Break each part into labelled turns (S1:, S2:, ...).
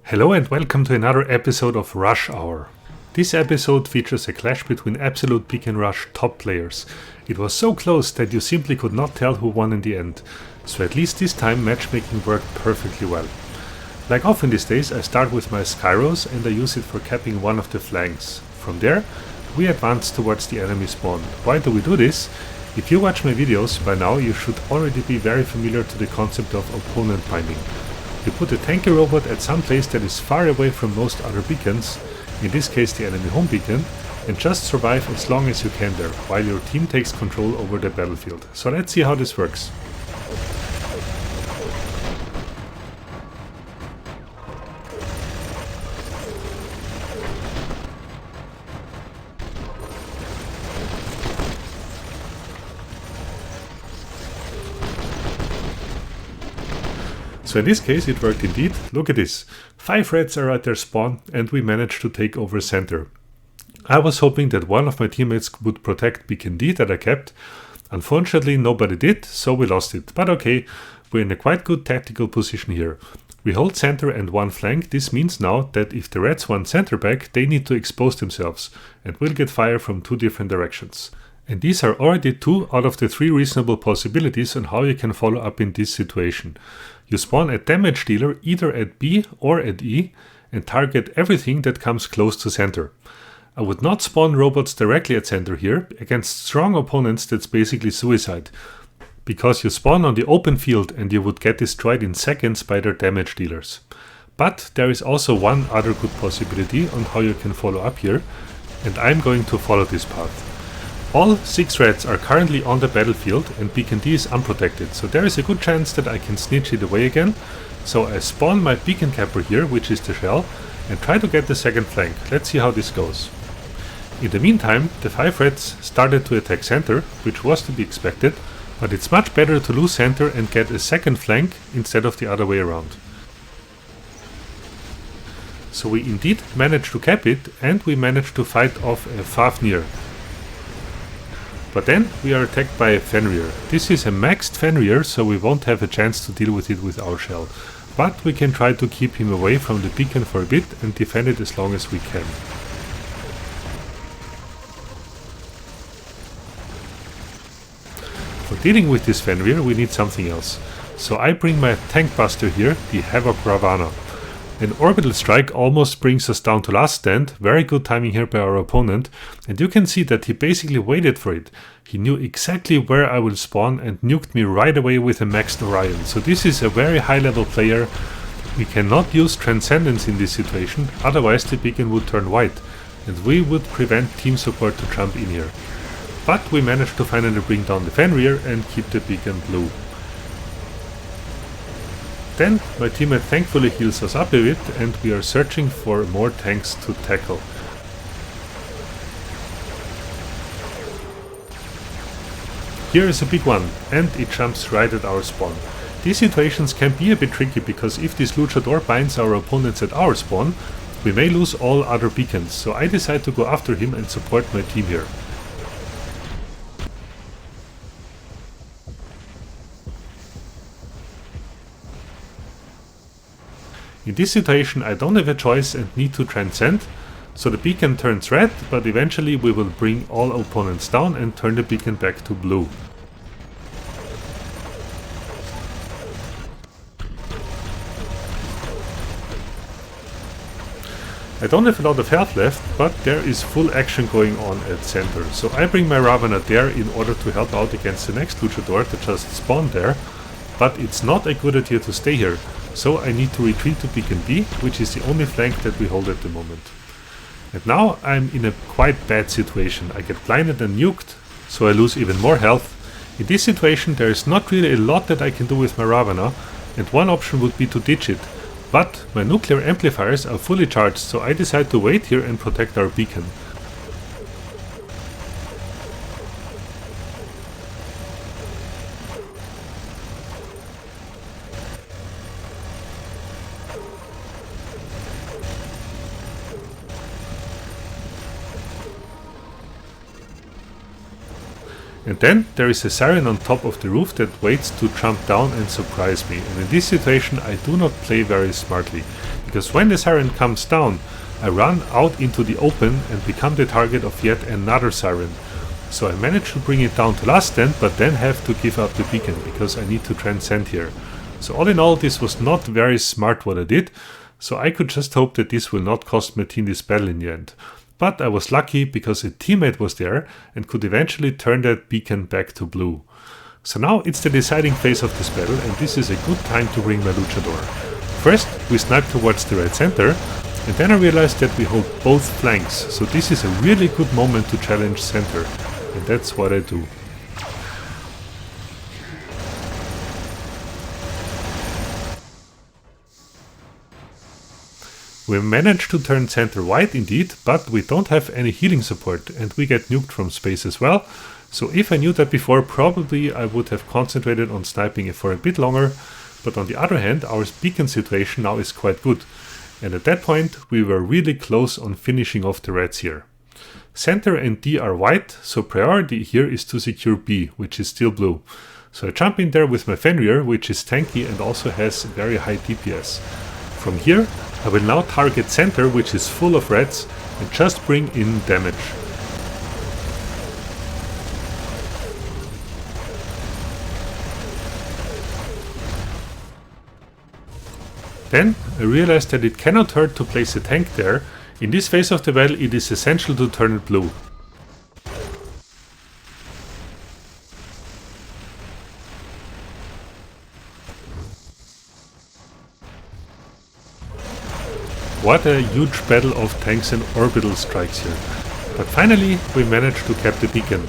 S1: Hello and welcome to another episode of Rush Hour. This episode features a clash between absolute pick and rush top players. It was so close that you simply could not tell who won in the end, so at least this time matchmaking worked perfectly well. Like often these days, I start with my Skyros and I use it for capping one of the flanks. From there, we advance towards the enemy spawn. Why do we do this? If you watch my videos, by now you should already be very familiar to the concept of opponent binding. You put a tanky robot at some place that is far away from most other beacons, in this case the enemy home beacon, and just survive as long as you can there, while your team takes control over the battlefield. So let's see how this works. So in this case it worked indeed. Look at this. 5 reds are at their spawn and we managed to take over center. I was hoping that one of my teammates would protect beacon D that I kept. Unfortunately nobody did, so we lost it. But okay, we're in a quite good tactical position here. We hold center and one flank. This means now that if the reds want center back, they need to expose themselves and will get fire from 2 different directions. And these are already 2 out of the 3 reasonable possibilities on how you can follow up in this situation. You spawn a damage dealer either at B or at E and target everything that comes close to center. I would not spawn robots directly at center here. Against strong opponents that's basically suicide, because you spawn on the open field and you would get destroyed in seconds by their damage dealers. But there is also one other good possibility on how you can follow up here, and I'm going to follow this path. All 6 reds are currently on the battlefield and beacon D is unprotected, so there is a good chance that I can snitch it away again. So I spawn my beacon capper here, which is the shell, and try to get the second flank. Let's see how this goes. In the meantime, the 5 reds started to attack center, which was to be expected, but it's much better to lose center and get a second flank instead of the other way around. So we indeed managed to cap it and we managed to fight off a Fafnir. But then we are attacked by a Fenrir. This is a maxed Fenrir, so we won't have a chance to deal with it with our shell. But we can try to keep him away from the beacon for a bit and defend it as long as we can. For dealing with this Fenrir we need something else. So I bring my tank buster here, the Havoc Ravana. An orbital strike almost brings us down to last stand. Very good timing here by our opponent, and you can see that he basically waited for it. He knew exactly where I will spawn and nuked me right away with a maxed Orion. So this is a very high level player. We cannot use Transcendence in this situation, otherwise the beacon would turn white and we would prevent team support to jump in here. But we managed to finally bring down the Fenrir and keep the beacon blue. Then my teammate thankfully heals us up a bit and we are searching for more tanks to tackle. Here is a big one and it jumps right at our spawn. These situations can be a bit tricky because if this luchador binds our opponents at our spawn, we may lose all other beacons, so I decide to go after him and support my team here. In this situation I don't have a choice and need to transcend, so the beacon turns red, but eventually we will bring all opponents down and turn the beacon back to blue. I don't have a lot of health left, but there is full action going on at center, so I bring my Ravana there in order to help out against the next luchador that just spawned there, but it's not a good idea to stay here. So I need to retreat to beacon B, which is the only flank that we hold at the moment. And now I'm in a quite bad situation. I get blinded and nuked, so I lose even more health. In this situation there is not really a lot that I can do with my Ravana, and one option would be to ditch it. But my nuclear amplifiers are fully charged, so I decide to wait here and protect our beacon. And then there is a siren on top of the roof that waits to jump down and surprise me. And in this situation I do not play very smartly, because when the siren comes down, I run out into the open and become the target of yet another siren. So I managed to bring it down to last stand, but then have to give up the beacon because I need to transcend here. So all in all, this was not very smart what I did, so I could just hope that this will not cost my team this battle in the end. But I was lucky because a teammate was there and could eventually turn that beacon back to blue. So now it's the deciding phase of this battle, and this is a good time to bring my luchador. First we snipe towards the right center, and then I realized that we hold both flanks, so this is a really good moment to challenge center, and that's what I do. We managed to turn center white indeed, but we don't have any healing support and we get nuked from space as well. So if I knew that before, probably I would have concentrated on sniping it for a bit longer. But on the other hand, our beacon situation now is quite good. And at that point, we were really close on finishing off the reds here. Center and D are white, so priority here is to secure B, which is still blue. So I jump in there with my Fenrir, which is tanky and also has very high DPS. From here, I will now target center, which is full of reds, and just bring in damage. Then I realized that it cannot hurt to place a tank there. In this phase of the battle it is essential to turn it blue. What a huge battle of tanks and orbital strikes here. But finally we managed to cap the beacon.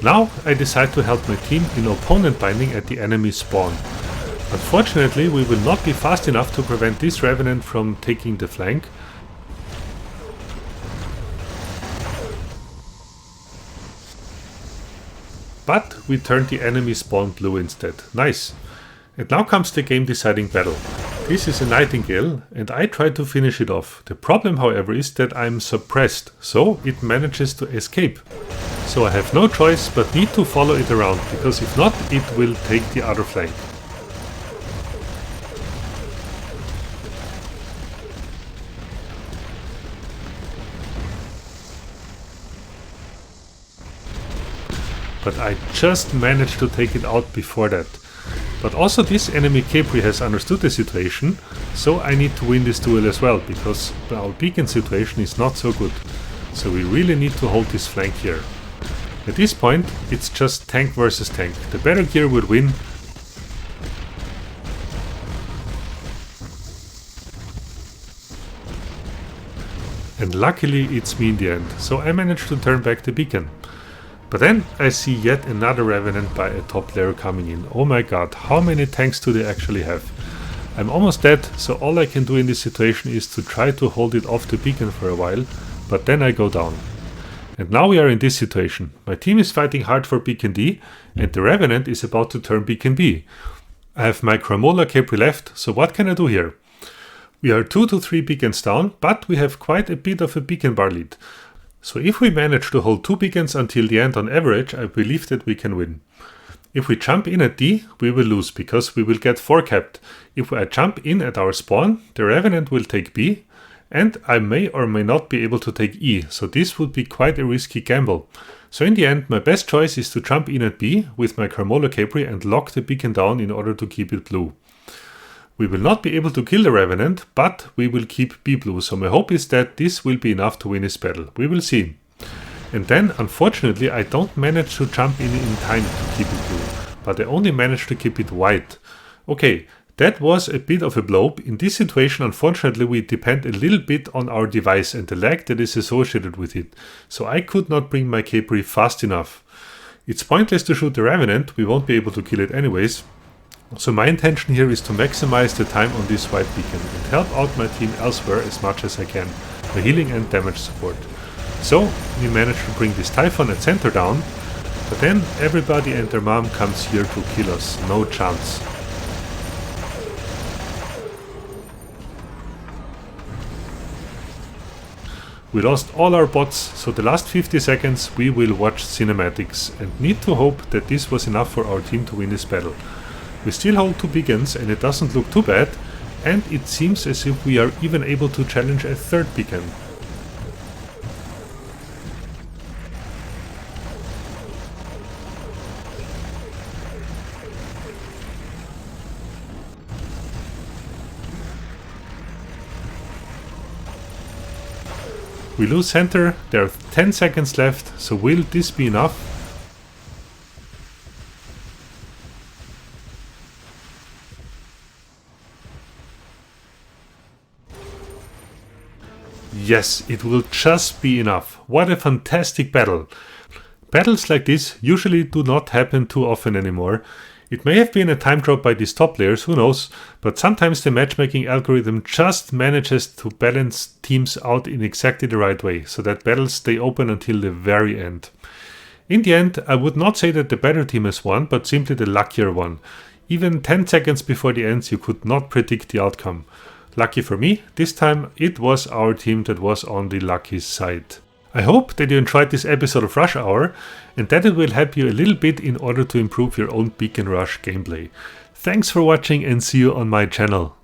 S1: Now I decide to help my team in opponent binding at the enemy spawn. Unfortunately, we will not be fast enough to prevent this Revenant from taking the flank. But we turned the enemy spawn blue instead. Nice. And now comes the game deciding battle. This is a Nightingale and I try to finish it off. The problem, however, is that I'm suppressed, so it manages to escape. So I have no choice but need to follow it around, because if not, it will take the other flank. But I just managed to take it out before that. But also this enemy Capri has understood the situation, so I need to win this duel as well, because our beacon situation is not so good. So we really need to hold this flank here. At this point, it's just tank versus tank. The better gear will win. And luckily it's me in the end, so I managed to turn back the beacon. But then I see yet another Revenant by a top layer coming in. Oh my god, how many tanks do they actually have? I'm almost dead, so all I can do in this situation is to try to hold it off the beacon for a while, but then I go down. And now we are in this situation. My team is fighting hard for beacon D, and the Revenant is about to turn beacon B. I have my Cramola Capri left, so what can I do here? We are 2 to 3 beacons down, but we have quite a bit of a beacon bar lead. So if we manage to hold 2 beacons until the end on average, I believe that we can win. If we jump in at D, we will lose, because we will get 4 capped. If I jump in at our spawn, the Revenant will take B, and I may or may not be able to take E, so this would be quite a risky gamble. So in the end, my best choice is to jump in at B with my Cramola Capri and lock the beacon down in order to keep it blue. We will not be able to kill the Revenant, but we will keep B blue, so my hope is that this will be enough to win this battle. We will see. And then, unfortunately, I don't manage to jump in time to keep it blue, but I only managed to keep it white. Okay, that was a bit of a blow. In this situation, unfortunately, we depend a little bit on our device and the lag that is associated with it, so I could not bring my Capri fast enough. It's pointless to shoot the Revenant, we won't be able to kill it anyways. So my intention here is to maximize the time on this white beacon and help out my team elsewhere as much as I can, by healing and damage support. So we managed to bring this Typhon at center down, but then everybody and their mom comes here to kill us, no chance. We lost all our bots, so the last 50 seconds we will watch cinematics and need to hope that this was enough for our team to win this battle. We still hold 2 beacons and it doesn't look too bad, and it seems as if we are even able to challenge a third beacon. We lose center, there are 10 seconds left, so will this be enough? Yes, it will just be enough. What a fantastic battle. Battles like this usually do not happen too often anymore. It may have been a time drop by these top players, who knows, but sometimes the matchmaking algorithm just manages to balance teams out in exactly the right way, so that battles stay open until the very end. In the end, I would not say that the better team has won, but simply the luckier one. Even 10 seconds before the end, you could not predict the outcome. Lucky for me, this time it was our team that was on the lucky side. I hope that you enjoyed this episode of Rush Hour and that it will help you a little bit in order to improve your own Beacon Rush gameplay. Thanks for watching and see you on my channel.